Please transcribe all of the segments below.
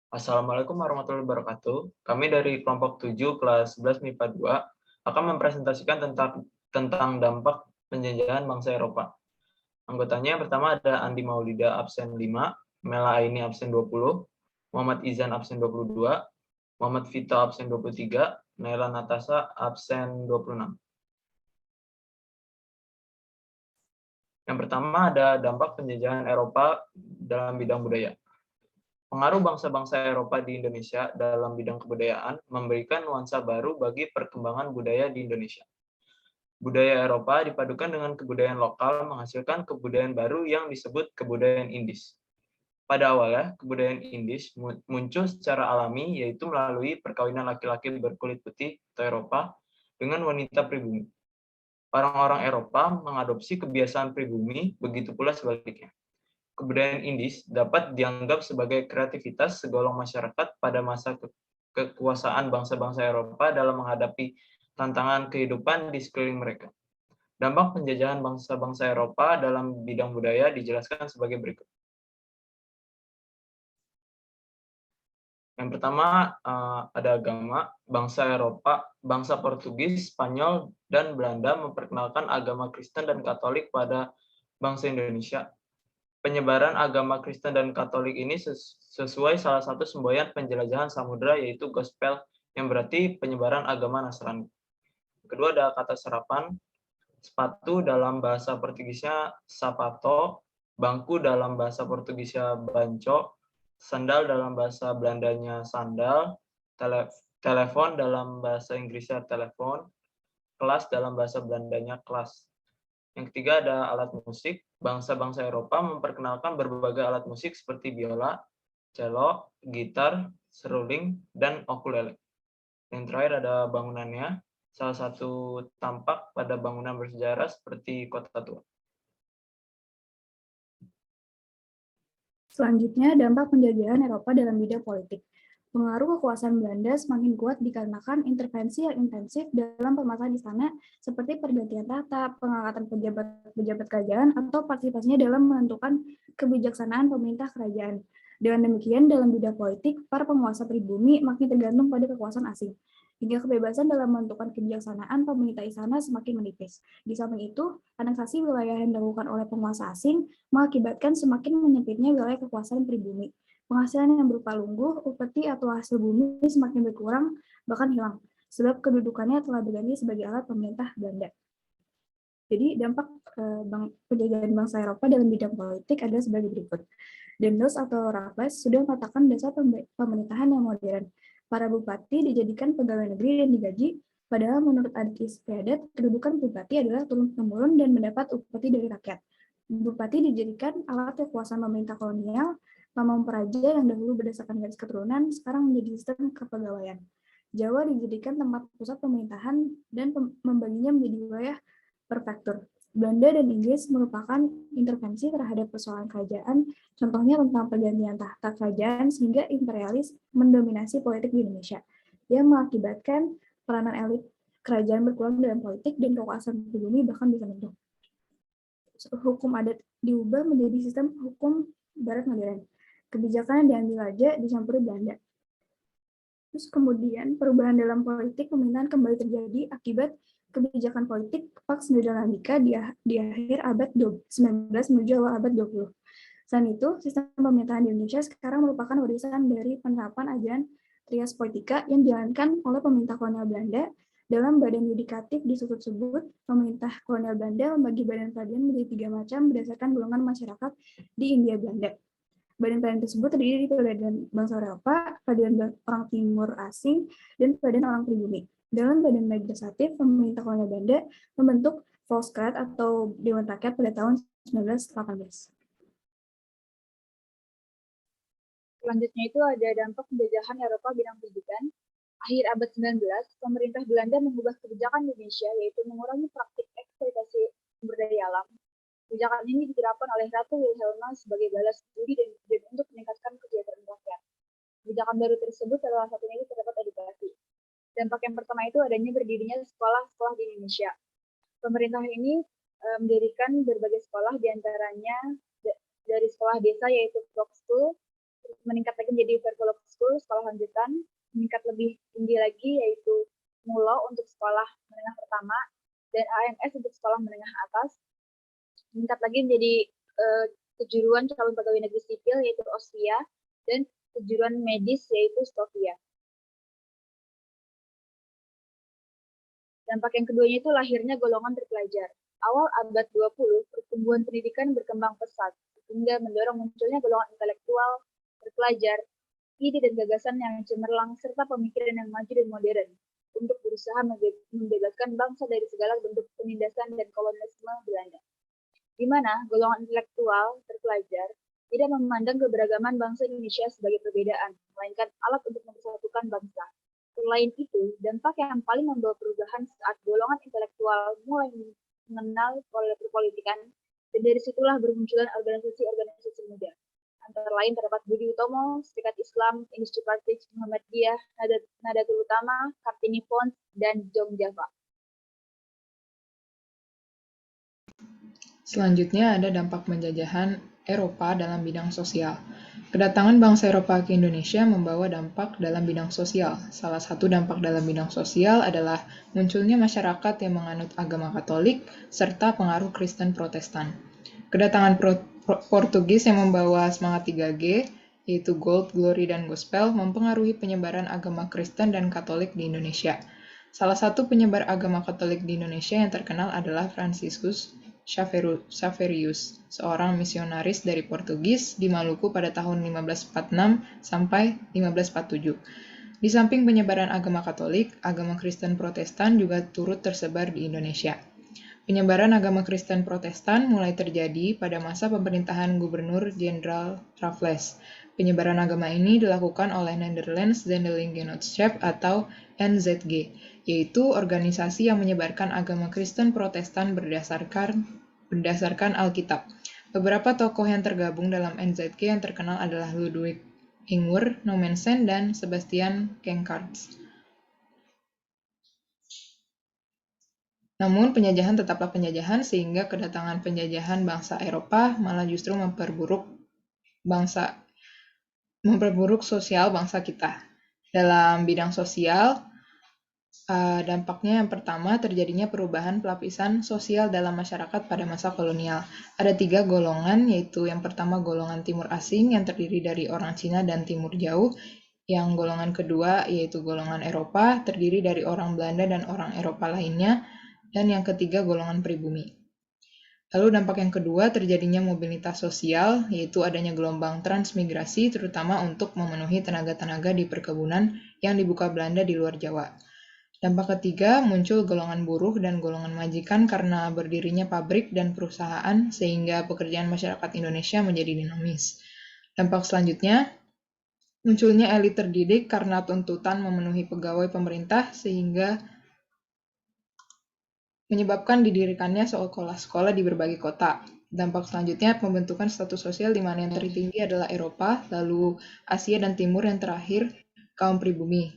Assalamualaikum warahmatullahi wabarakatuh. Kami dari kelompok 7 kelas 11 MIPA 2 akan mempresentasikan tentang dampak penjajahan bangsa Eropa. Anggotanya yang pertama ada Andi Maulida absen 5, Mela Aini absen 20, Muhammad Izan absen 22, Muhammad Vito absen 23, Naila Natasa absen 26. Yang pertama ada dampak penjajahan Eropa dalam bidang budaya. Pengaruh bangsa-bangsa Eropa di Indonesia dalam bidang kebudayaan memberikan nuansa baru bagi perkembangan budaya di Indonesia. Budaya Eropa dipadukan dengan kebudayaan lokal menghasilkan kebudayaan baru yang disebut kebudayaan Indis. Pada awalnya, kebudayaan Indis muncul secara alami, yaitu melalui perkawinan laki-laki berkulit putih atau Eropa dengan wanita pribumi. Orang-orang Eropa mengadopsi kebiasaan pribumi, begitu pula sebaliknya. Kebudayaan Indis dapat dianggap sebagai kreativitas segolong masyarakat pada masa kekuasaan bangsa-bangsa Eropa dalam menghadapi tantangan kehidupan di sekeliling mereka. Dampak penjajahan bangsa-bangsa Eropa dalam bidang budaya dijelaskan sebagai berikut. Yang pertama ada agama. Bangsa Eropa, bangsa Portugis, Spanyol, dan Belanda memperkenalkan agama Kristen dan Katolik pada bangsa Indonesia. Penyebaran agama Kristen dan Katolik ini sesuai salah satu semboyan penjelajahan samudera, yaitu gospel, yang berarti penyebaran agama Nasrani. Kedua ada kata serapan. Sepatu dalam bahasa Portugisnya sapato, bangku dalam bahasa Portugisnya banco, sandal dalam bahasa Belandanya sandal, telepon dalam bahasa Inggrisnya telepon, kelas dalam bahasa Belandanya kelas. Yang ketiga ada alat musik. Bangsa-bangsa Eropa memperkenalkan berbagai alat musik seperti biola, cello, gitar, seruling, dan ukulele. Yang terakhir ada bangunannya. Salah satu tampak pada bangunan bersejarah seperti Kota Tua. Selanjutnya, dampak penjajahan Eropa dalam bidang politik. Pengaruh kekuasaan Belanda semakin kuat dikarenakan intervensi yang intensif dalam permasalahan di sana, seperti pergantian tahta, pengangkatan pejabat kerajaan, atau partisipasinya dalam menentukan kebijaksanaan pemerintah kerajaan. Dengan demikian, dalam bidang politik, para penguasa pribumi makin tergantung pada kekuasaan asing, hingga kebebasan dalam menentukan kebijaksanaan pemerintah istana semakin menipis. Di samping itu, aneksasi wilayah yang dilakukan oleh penguasa asing mengakibatkan semakin menyempitnya wilayah kekuasaan pribumi. Penghasilan yang berupa lungguh, upeti, atau hasil bumi semakin berkurang, bahkan hilang, sebab kedudukannya telah berganti sebagai alat pemerintah Belanda. Jadi dampak penjajahan bangsa Eropa dalam bidang politik adalah sebagai berikut. Daendels atau Raffles sudah mengatakan dasar pemerintahan yang modern. Para bupati dijadikan pegawai negeri dan digaji, padahal menurut adat istiadat, kedudukan bupati adalah turun-temurun dan mendapat upeti dari rakyat. Bupati dijadikan alat kekuasaan pemerintah kolonial, pamong peraja yang dahulu berdasarkan garis keturunan, sekarang menjadi sistem kepegawaian. Jawa dijadikan tempat pusat pemerintahan dan membaginya menjadi wilayah prefektur. Belanda dan Inggris merupakan intervensi terhadap persoalan kerajaan, contohnya tentang pergantian tahta kerajaan sehingga imperialis mendominasi politik di Indonesia, yang mengakibatkan peranan elit kerajaan berkurang dalam politik dan kekuasaan pribumi bahkan bisa runtuh. Hukum adat diubah menjadi sistem hukum barat modern. Kebijakan yang diambil raja dicampuri Belanda. Terus kemudian perubahan dalam politik pemerintahan kembali terjadi akibat kebijakan politik Pax Netherlandica di akhir abad 19 menuju awal abad 20. Selain itu, sistem pemerintahan di Indonesia sekarang merupakan warisan dari penerapan ajaran trias politika yang dijalankan oleh pemerintah kolonial Belanda. Dalam badan yudikatif disebut pemerintah kolonial Belanda membagi badan peradilan menjadi 3 macam berdasarkan golongan masyarakat di Hindia Belanda. Badan-badan tersebut terdiri dari peradilan bangsa Eropa, peradilan orang timur asing, dan peradilan orang pribumi. Dalam badan legislatif, pemerintah kolonial Belanda membentuk Volksraad atau Dewan Rakyat pada tahun 1918. Selanjutnya itu ada dampak penjajahan Eropa bidang pendidikan. Akhir abad 19, pemerintah Belanda mengubah kebijakan Indonesia, yaitu mengurangi praktik eksploitasi sumber daya alam. Kebijakan ini diterapkan oleh Ratu Wilhelmina sebagai balas budi dan untuk meningkatkan kesejahteraan rakyat. Kebijakan baru tersebut salah satunya itu terdapat edukasi. Dampak yang pertama itu adanya berdirinya sekolah-sekolah di Indonesia. Pemerintah ini mendirikan berbagai sekolah, diantaranya dari sekolah desa yaitu Vlok School, meningkat lagi menjadi Vervolok school, sekolah lanjutan, meningkat lebih tinggi lagi yaitu MULO untuk sekolah menengah pertama dan AMS untuk sekolah menengah atas. Meningkat lagi menjadi kejuruan calon pegawai negeri sipil yaitu OSVIA dan kejuruan medis yaitu STOVIA. Dampak yang keduanya itu lahirnya golongan terpelajar. Awal abad 20, pertumbuhan pendidikan berkembang pesat, sehingga mendorong munculnya golongan intelektual, terpelajar, ide dan gagasan yang cemerlang, serta pemikiran yang maju dan modern, untuk berusaha membebaskan bangsa dari segala bentuk penindasan dan kolonialisme Belanda. Di mana golongan intelektual, terpelajar, tidak memandang keberagaman bangsa Indonesia sebagai perbedaan, melainkan alat untuk mempersatukan bangsa. Selain itu, dampak yang paling membawa perubahan saat golongan intelektual mulai mengenal perpolitikan, dan dari situlah bermunculan organisasi-organisasi muda. Antara lain terdapat Budi Utomo, Serikat Islam, Industri Partai Muhammadiyah, Nadatul Ulama, Kartini Fund, dan Jong Java. Selanjutnya ada dampak penjajahan Eropa dalam bidang sosial. Kedatangan bangsa Eropa ke Indonesia membawa dampak dalam bidang sosial. Salah satu dampak dalam bidang sosial adalah munculnya masyarakat yang menganut agama Katolik serta pengaruh Kristen Protestan. Kedatangan Portugis yang membawa semangat 3G, yaitu Gold, Glory, dan Gospel, mempengaruhi penyebaran agama Kristen dan Katolik di Indonesia. Salah satu penyebar agama Katolik di Indonesia yang terkenal adalah Franciscus Xaverius, seorang misionaris dari Portugis di Maluku pada tahun 1546 sampai 1547. Di samping penyebaran agama Katolik, agama Kristen Protestan juga turut tersebar di Indonesia. Penyebaran agama Kristen Protestan mulai terjadi pada masa pemerintahan Gubernur Jenderal Raffles. Penyebaran agama ini dilakukan oleh Netherlands Zendelingenootschap atau NZG, yaitu organisasi yang menyebarkan agama Kristen Protestan berdasarkan Alkitab. Beberapa tokoh yang tergabung dalam NZG yang terkenal adalah Ludwig Ingwer Nommensen dan Sebastian Kengkaerts. Namun penjajahan tetaplah penjajahan, sehingga kedatangan penjajahan bangsa Eropa malah justru memperburuk sosial bangsa kita. Dalam bidang sosial, dampaknya yang pertama terjadinya perubahan pelapisan sosial dalam masyarakat pada masa kolonial. Ada 3 golongan, yaitu yang pertama golongan Timur Asing yang terdiri dari orang Cina dan Timur Jauh. Yang golongan kedua yaitu golongan Eropa, terdiri dari orang Belanda dan orang Eropa lainnya. Dan yang ketiga golongan pribumi. Lalu dampak yang kedua terjadinya mobilitas sosial, yaitu adanya gelombang transmigrasi terutama untuk memenuhi tenaga-tenaga di perkebunan yang dibuka Belanda di luar Jawa. Dampak ketiga muncul golongan buruh dan golongan majikan karena berdirinya pabrik dan perusahaan sehingga pekerjaan masyarakat Indonesia menjadi dinamis. Dampak selanjutnya munculnya elit terdidik karena tuntutan memenuhi pegawai pemerintah sehingga menyebabkan didirikannya sekolah-sekolah di berbagai kota. Dampak selanjutnya pembentukan status sosial di mana yang tertinggi adalah Eropa, lalu Asia dan Timur, yang terakhir kaum pribumi.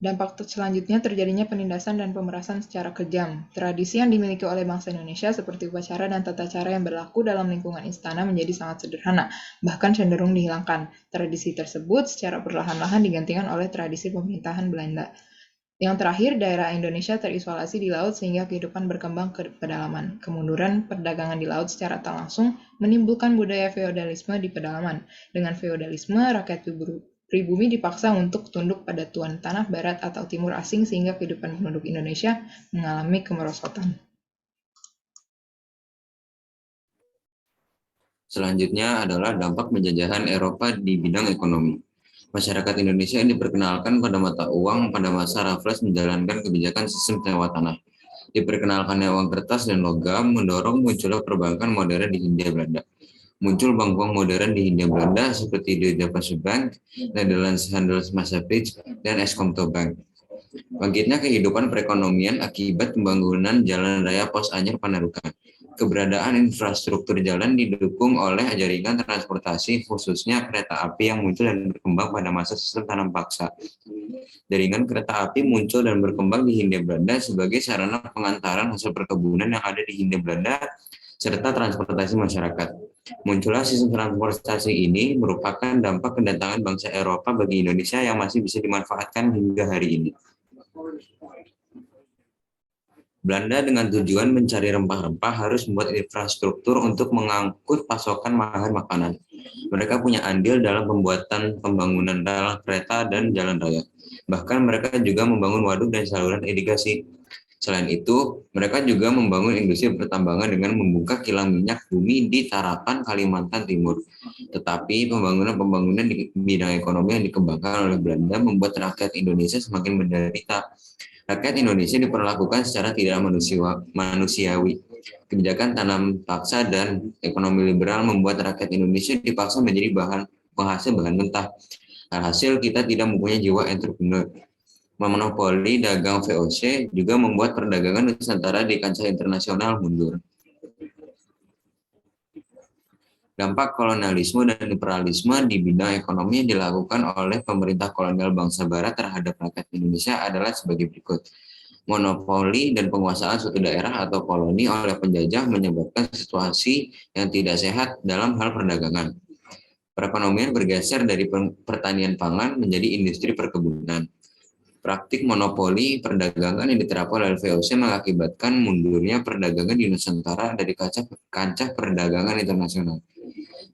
Dampak selanjutnya terjadinya penindasan dan pemerasan secara kejam. Tradisi yang dimiliki oleh bangsa Indonesia seperti upacara dan tata cara yang berlaku dalam lingkungan istana menjadi sangat sederhana, bahkan cenderung dihilangkan. Tradisi tersebut secara perlahan-lahan digantikan oleh tradisi pemerintahan Belanda. Yang terakhir, daerah Indonesia terisolasi di laut sehingga kehidupan berkembang ke pedalaman. Kemunduran perdagangan di laut secara tak langsung menimbulkan budaya feodalisme di pedalaman. Dengan feodalisme, rakyat pribumi dipaksa untuk tunduk pada tuan tanah barat atau timur asing sehingga kehidupan penduduk Indonesia mengalami kemerosotan. Selanjutnya adalah dampak penjajahan Eropa di bidang ekonomi. Masyarakat Indonesia diperkenalkan pada mata uang pada masa Raffles menjalankan kebijakan sistem sewa tanah. Diperkenalkannya uang kertas dan logam mendorong munculnya perbankan modern di Hindia Belanda. Muncul bank-bank modern di Hindia Belanda seperti de Deventer Bank, Netherlands Handelsmaatschappij, dan Eskomto Bank. Bangkitnya kehidupan perekonomian akibat pembangunan Jalan Raya Pos Anyar Panarukan. Keberadaan infrastruktur jalan didukung oleh jaringan transportasi, khususnya kereta api yang muncul dan berkembang pada masa sistem tanam paksa. Jaringan kereta api muncul dan berkembang di Hindia Belanda sebagai sarana pengantaran hasil perkebunan yang ada di Hindia Belanda, serta transportasi masyarakat. Munculnya sistem transportasi ini merupakan dampak kedatangan bangsa Eropa bagi Indonesia yang masih bisa dimanfaatkan hingga hari ini. Belanda dengan tujuan mencari rempah-rempah harus membuat infrastruktur untuk mengangkut pasokan bahan makanan. Mereka punya andil dalam pembangunan rel kereta dan jalan raya. Bahkan mereka juga membangun waduk dan saluran irigasi. Selain itu, mereka juga membangun industri pertambangan dengan membuka kilang minyak bumi di Tarakan, Kalimantan Timur. Tetapi pembangunan di bidang ekonomi yang dikembangkan oleh Belanda membuat rakyat Indonesia semakin menderita. Rakyat Indonesia diperlakukan secara tidak manusiawi. Kebijakan tanam paksa dan ekonomi liberal membuat rakyat Indonesia dipaksa menjadi penghasil bahan mentah. Alhasil kita tidak mempunyai jiwa entrepreneur. Monopoli dagang VOC juga membuat perdagangan Nusantara di kancah internasional mundur. Dampak kolonialisme dan imperialisme di bidang ekonomi yang dilakukan oleh pemerintah kolonial bangsa Barat terhadap rakyat Indonesia adalah sebagai berikut. Monopoli dan penguasaan suatu daerah atau koloni oleh penjajah menyebabkan situasi yang tidak sehat dalam hal perdagangan. Perekonomian bergeser dari pertanian pangan menjadi industri perkebunan. Praktik monopoli perdagangan yang diterapkan oleh VOC mengakibatkan mundurnya perdagangan di Nusantara dari kancah perdagangan internasional.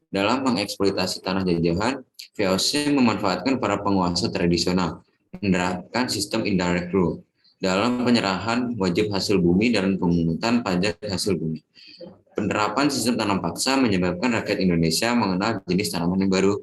Dalam mengeksploitasi tanah jajahan, VOC memanfaatkan para penguasa tradisional, menerapkan sistem indirect rule dalam penyerahan wajib hasil bumi dan pemungutan pajak hasil bumi. Penerapan sistem tanam paksa menyebabkan rakyat Indonesia mengenal jenis tanaman yang baru.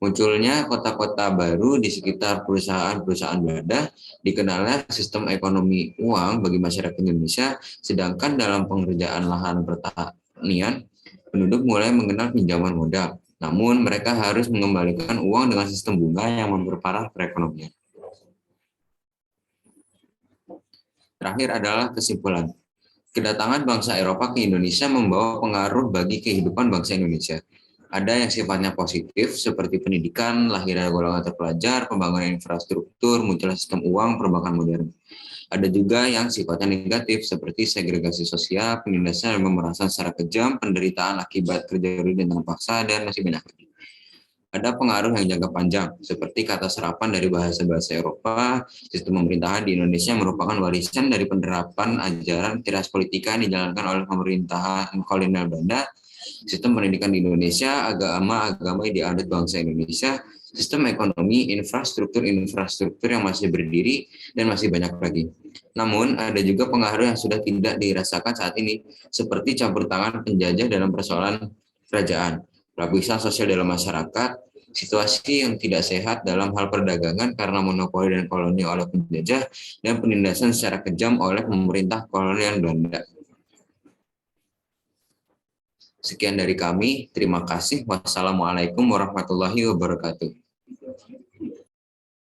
Munculnya kota-kota baru di sekitar perusahaan-perusahaan Belanda, dikenalnya sistem ekonomi uang bagi masyarakat Indonesia, sedangkan dalam pengerjaan lahan pertanian, penduduk mulai mengenal pinjaman modal. Namun mereka harus mengembalikan uang dengan sistem bunga yang memperparah perekonomian. Terakhir adalah kesimpulan. Kedatangan bangsa Eropa ke Indonesia membawa pengaruh bagi kehidupan bangsa Indonesia. Ada yang sifatnya positif, seperti pendidikan, lahirnya golongan terpelajar, pembangunan infrastruktur, munculnya sistem uang, perbankan modern. Ada juga yang sifatnya negatif, seperti segregasi sosial, penindasan dan pemerasan secara kejam, penderitaan akibat kerja dan tanam paksa, dan masih banyak lagi. Ada pengaruh yang jangka panjang, seperti kata serapan dari bahasa-bahasa Eropa. Sistem pemerintahan di Indonesia merupakan warisan dari penerapan ajaran teras politika yang dijalankan oleh pemerintahan kolonial Belanda. Sistem pendidikan di Indonesia, agama yang dianut bangsa Indonesia, sistem ekonomi, infrastruktur yang masih berdiri, dan masih banyak lagi. Namun, ada juga pengaruh yang sudah tidak dirasakan saat ini, seperti campur tangan penjajah dalam persoalan kerajaan, lapisan sosial dalam masyarakat, situasi yang tidak sehat dalam hal perdagangan karena monopoli dan koloni oleh penjajah, dan penindasan secara kejam oleh pemerintah kolonial Belanda. Sekian dari kami, terima kasih. Wassalamualaikum warahmatullahi wabarakatuh.